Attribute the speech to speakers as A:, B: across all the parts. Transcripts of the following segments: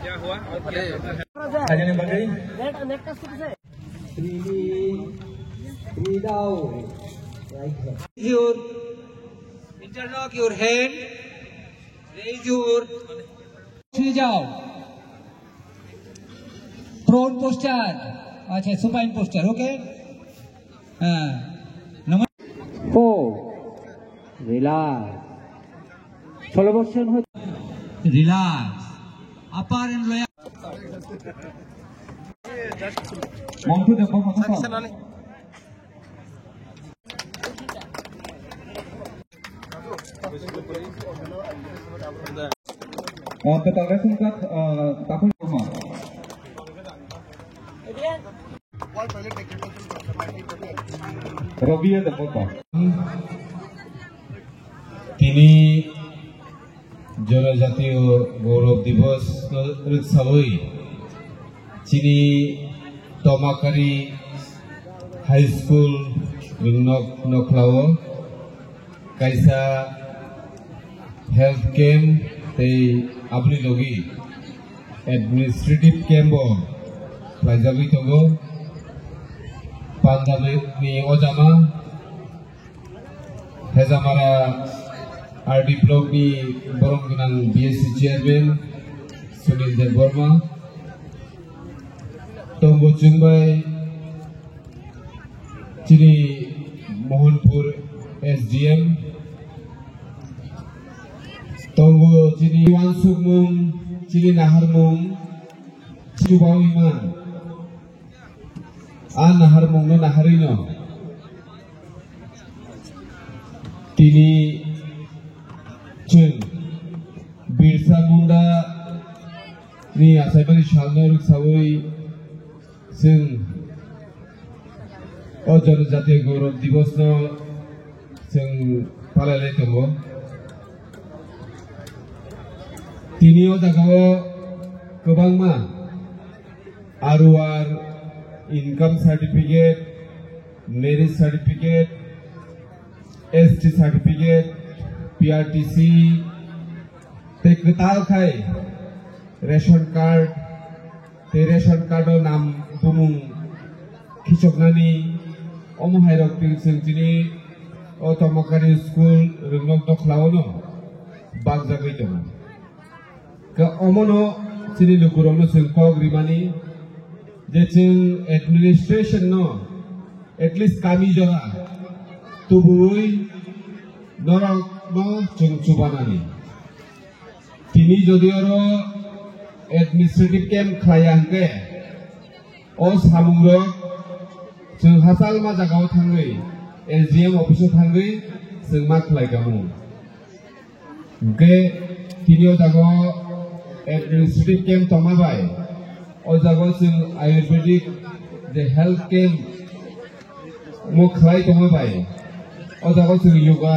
A: क्या हुआ?
B: Interlock your hand. Raise your. जाओ. Prone posture. अच्छा supine posture. Okay. Number 4. Relax. Follow motion. Relax. Upper and lower. Mount to the bottom. Petangga singkat tahun rumah. Robi ada apa? Tini জনজাতীয় গৌরব দিবস উৎসবই চিনি তমাকারি high school নখলাও কাইসা health camp tei abni logi administrative camp plajabi tongo pandami ni ojama hezamara RD block ni borong gunang BSc chairman Sunil Dev Burma tongo chungbai chini Mohanpur SDM Tunggu cini wan sukmung, cini nahar mung, cini bau iman. Nahar mung no naharino. Tini cun Birsa Munda ni asai bani shalnor sawoi sing ojon jatiyo gaurav divos no sing palalai tongo. Tiniyo jagao kebangma aruar income certificate, marriage certificate, ST certificate, PRTC, tektal khai ration card, te ration card o nam pumung khichoknani omohai rok singtini o tomakari school rungnok dokhlao no bagjagai dong. Ke omono sini lukurono singkog rimani jeching administration no at least kami jora tubui norok no chung chubanani tini jodioro administrative camp klayangke o samungro chung hasal ma jagao thangai SDM office thangai chung ma klaygamu ge tinio jagao administrative camp tomabai o jago sing ayurvedic the health camp mo khlai tomabai o jago sing yoga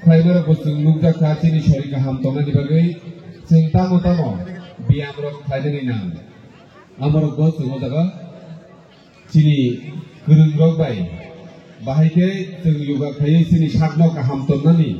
B: khlaimara ko sing lugja kha chini shori ka ham toma dibagai sing tamo biam rok khlaidani na amaro go sing o jago chini gurung rok bai bahai ke sing yoga khlai chini sakno ka ham tomnani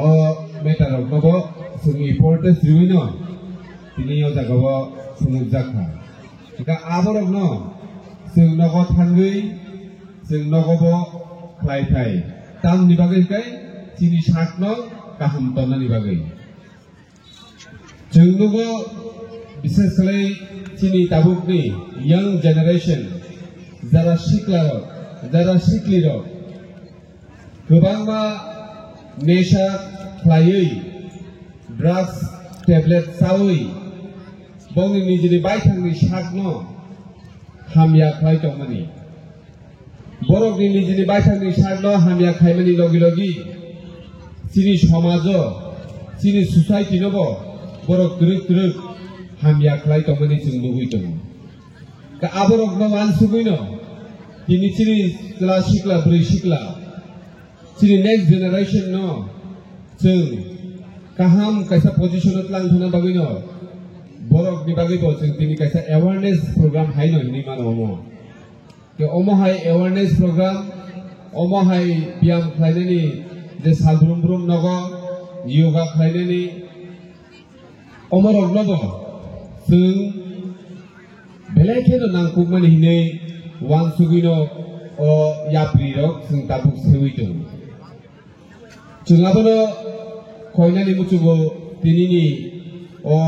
B: o meta rok nobo sung importance riwino tini o jagao sung jakha ka aborok no sung nogo thangui sung nogobo khlai thai tam ni bagai kai chini sakno kaham tona ni bagai sung nogo বিশেষ করে chini tabuk ni young generation jara shikla jara shikli rok gobangma nesha khlaiui drugs tablet sawi bongni nijini baithangni sakno hamya khlai tongmani borokni nijini baithangni sakno hamya khaimani logi logi chini somajo chini society nobo borok turuk hamya khlai tongmani chung nugui tongo ka aborok no mansuguino tini chini class shikla bri shikla chini next generation no chung kaham kaisa position lang thana bagino borok ni bagi bo chung tini kaisa awareness program haino ni mano omo ke omo hai awareness program अमहाय ब्याम खालायनायनि जे सालब्रुम ब्रुम नगो योगा खालायनायनि अमरगनबो जों बेलायखेनो नांगौमानि हिनै वानसुगिनो अ याप्रिरक जों दाबुक सेवैदों जोंहाबो खयनानि मुचुगो दिनैनि अ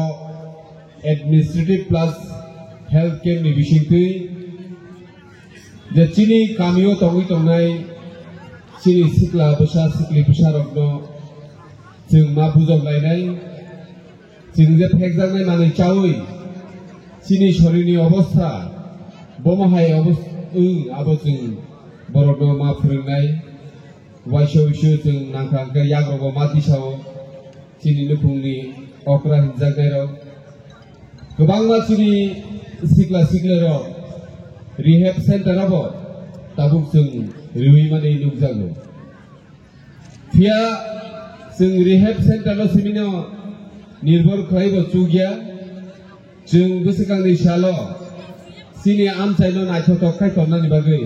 B: एडमिनिस्ट्रेटिव प्लस हेल्थ केयर नि बिसिंखै जे चिनि गामियाव दङै दंनाय चिनि सिख्ला बोसा सिख्लि बोसारकनो जों मा बुजावलायनाय जों जे फेकजानाय माने चावै चिनि शरीरनि अबस्था बमहाय आबो जों बर'नो मा फोरोंनाय वाइसो जों नांखांखै याग्रबो मा दिसाव चिनि लुफुंनि अक्रा हिनजागायर गोबां मानसिनि सिख्ला सिख्लार रिहेब सेन्टाराबो दाबुक जों रुई माने नुजागौ फिया जों रिहेब सेन्टाराव सिमिनो निर्भर खालायबो चुगिया जों गोसोखांनि साल चिनि आमचाइल' नायथ'थ'क खायथ'नानि बागै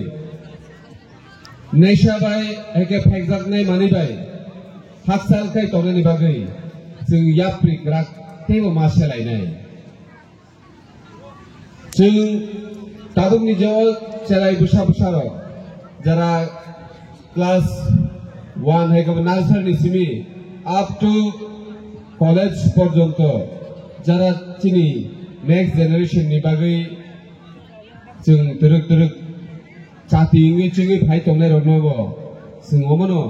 B: नैसाबाय एके फेकजाकनाय मानिबाय हाकसाल खायथ'नानि बागै जों याप्रिक राग तेबो मा सोलायनाय जों दाबुकनि ज'ल चेलाय बुसा बुसार जरा क्लास 1 हैगब नार्सारी सिमी अप टू कॉलेज पर्यंत जरा चिनि नेक्स्ट जनरेशन नि बागै जों तरक चाति इंगे चिंगे फाइ तंनाय रनबो जों अमनो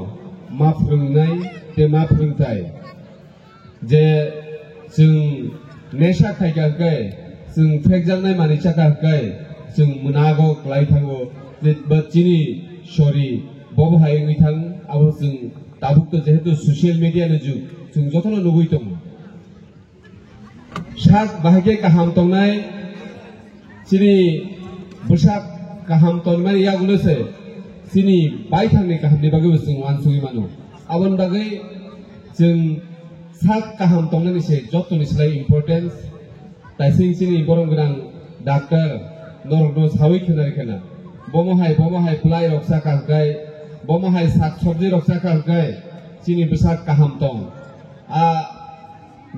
B: मा फोरोंनाय ते मा फोरोंथाय जे जों नेशा खायगाखै जों फेकजानाय मानि चाखाखै जों मोनागो क्लाय थांगो जे बच्चिनि सरी बबहाय थां आबो जों दाबुक जेहेतु सोशल मीडिया नि जुग जों जतनो नुबै दं साक बाहागे गाहाम तंनाय चिनि बुसाक गाहाम तंनाय यागुलसे चिनि बाय थांनि गाहामनि बागै जों वानसुइ मानो आबन बागै जों साक गाहाम तंनायनि से जतनि स्लाय इम्पोर्टेन्स ताइसिं चिनि बरम गोनां डाक्टर नरगनो सावै खोनारिखना बमहाय प्लाय रक्षा खालगाय बमहाय साक सब्जी रक्षा खालगाय चिनि बुसाक गाहाम तंग आ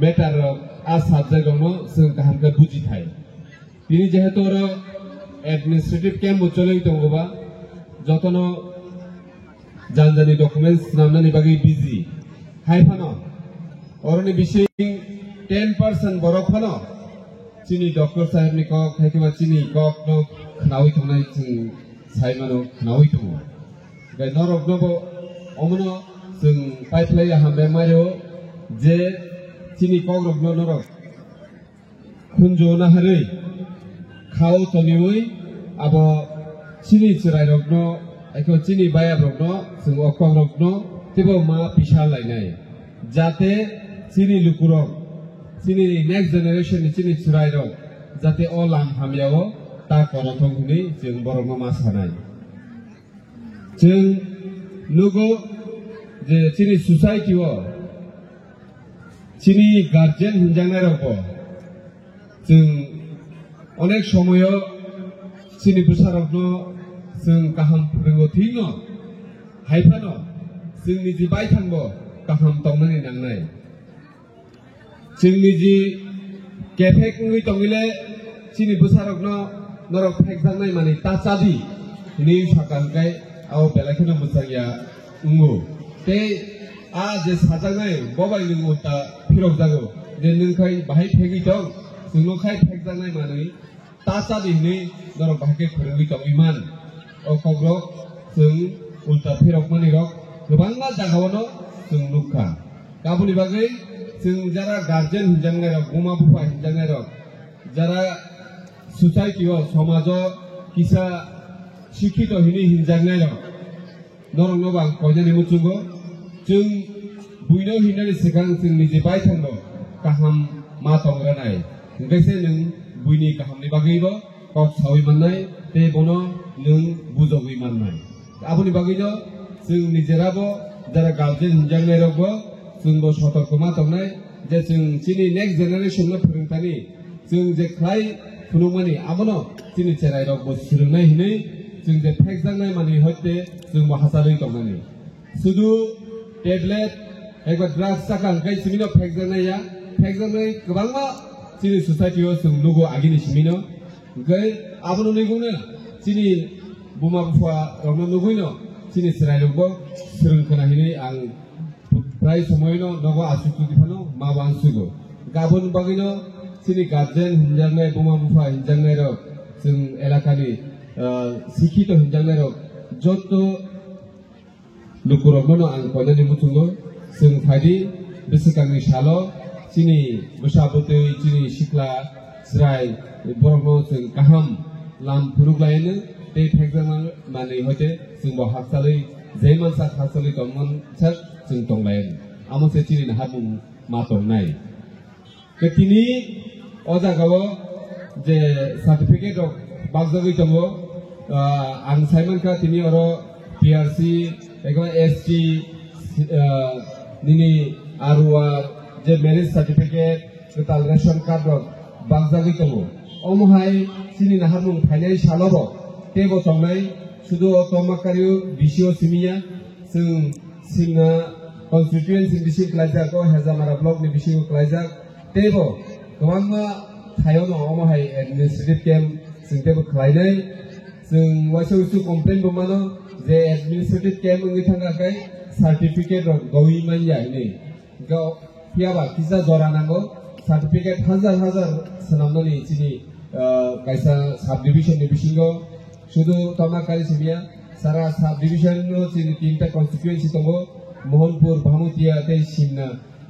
B: मेटार आ साबजेक्ट दंनो जों गाहामखौ बुजिथाय बिनि जेहेतु एडमिनिस्ट्रेटिव कैम्प चलै दंगोबा जतनो जानजानि डकुमेन्ट्स नामनानि बागै बिजि हायफानो अरनि बिसिं 10% बरफानो चिनि डॉक्टर साहेब नि कक हायकेबा चिनि कक नो खनावै थांनाय जों साइमानो खनावै दङ गाय नरगनबो अमनो जों पाइपलाय हामबे मारो जे चिनि कक रगनो नरक खुनजो नाहरै खाव तनिवै आबो चिनि चिराय रगनो एखो चिनि बाया रगनो जों अकम रगनो तेबो मा पिसा लायनाय जाते चिनि लुकुरक चिनि नेक्स्ट जनरेशन नि चिनि चिराय रग जाते अ लाम हामियाव ता करथं हुनै जों बरनो मा सानाय जों नुगो जे चिनि सोसाइटिव चिनि गार्जियन हिनजांनाय रगबो जों अनेक समय चिनि बुसारकनो जों गाहाम रोंगौथिनो हायफानो जोंनि जि बाय थांबो गाहाम तंनानै नांनाय जोंनि जि केफेकङै दंगिले चिनि बुसारकनो नरक फेकजानाय माने ताचादि नि साकांगाय आव बेलाखिनो मोजांया उंगो ते आ जे साजानाय बबाय नों उल्टा फिरक जागो जे नोंखाय बाहाय फेगै दं जोंनोखाय फेकजानाय माने ताचादि नि नरक बाहाय फोरोंगै दं इमान अकग्रक जों उल्टा फिरक माने रक गोबांना जागावनो जों नुखा गाबुनि बागै जों जरा गार्जियन हिनजांनाय रक बुमा बुफा हिनजांनाय रक जरा सोसाइटिव समाज किसा शिक्षित हिनि हिनजांनाय रक नरंनो बां कयनानि मुचुगो जों बुइनो हिनानि सिगां जों निजे बाय थांगो गाहाम मा तंग्रानाय ओंखायसो नों बुइनि गाहामनि बागैबो कक सावै माननाय ते बनो नों बुजगै माननाय आबुनि बागैनो जों निजेराबो जरा गार्जियन हिनजांनाय रकबो जोंबो सतर्क मा तंनाय जे जों चिनि नेक्स्ट जेनेरेशन नो फोरोंथानि जों जे खाय खुनुमानि आबनो चिनि चेराय रकबो सुरुंनाय हिनै जों जे फेकजांनाय माने हयते जों हासालै दंनानै शुधु टेबलेट एबा ड्राग्स जाखांखाय सिमिनो फेकजांनाय गोबांमा जोंनि ससाइटियाव जों लोगो आगिनि सिमिनो गै आबनो नैगौनो जोंनि बुमा बुफा रंनो नुगैनो जोंनि सिरायलबो सोलों खोनाहैनाय आं प्राय समायनो नगो आसुकु दिफानो माबां सुगो गाबोन बागैनो जोंनि गार्जेन हिनजांनाय बुमा बुफा हिनजांनाय र जों एलाकानि शिक्षित हिनजांनाय र जत लुकुरमनो आं कयनानि मुथुंगो जों फायदि बेसेकांनि सालो जोंनि बैसाबोदै जोंनि सिख्ला स्राय बर'नो जों गाहाम लाम फुरुगलायनो बे फेकजांनाय माने हयते जों हासालै जे मानसा हासालै दंमोन सार जों दंलायन आमसे चिनि हाबुं मा दंनाय तिनि अजागाव जे सार्टिफिकेट अफ बागजागै दङ आं साइमोनखा तिनि अर पिआरसी एबा एसटी निनि आरुआर जे मेरिज सार्टिफिकेट गोताल रेशन कार्ड बागजागै दङ अमहाय चिनि हाबुं फायनाय सालब तेबो दंनाय शुधु तमाकारियो बिसिओ सिमिया जों सिंना कन्स्टिट्युएन्सि बिसि क्लाइजाक हेजामारा ब्लक नि बिसि क्लाइजाक तेबो गोबांमा थायावनो अमहाय एडमिनिस्ट्रेटिव केम्प जों तेबो क्लाइनाय जों वाइसो कमप्लेन बमानो जे एडमिनिस्ट्रेटिव केम्प नि थांगाखै सार्टिफिकेट गई माइया नै गाव पियाबा किसा जरा नांगौ सार्टिफिकेट हजार सनामनानै चिनि कायसा सब डिविजन नि बिसिंगो शुधु तमाकारि सिमिया सारा सब डिविजन नो चिनि तीनटा कन्स्टिट्युएन्सि दङ मोहनपुर भामुतिया ते सिमना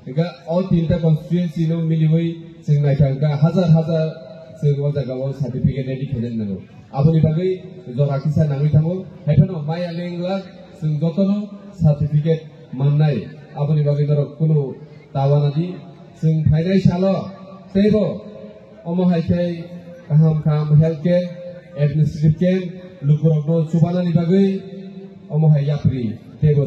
B: एगा ऑल तीनटा कन्स्टिट्युएन्सि नो मिलिवै जों नायथांगा हजार जों अजागाव सार्टिफिकेट रेडि खालामनांगौ आबनि बागै जरा किसा नाङै थांगौ हायफानो माया लेंला जों जतनो सार्टिफिकेट मोननाय आबनि बागै दर कुनु दावानादि जों फायनाय सालो तेबो अमहायथाय गाहाम हेल्थ केयर एडमिनिस्ट्रेटिव केम्प लुकुरनो सुबानानि बागै अमहाय याप्रि तेबो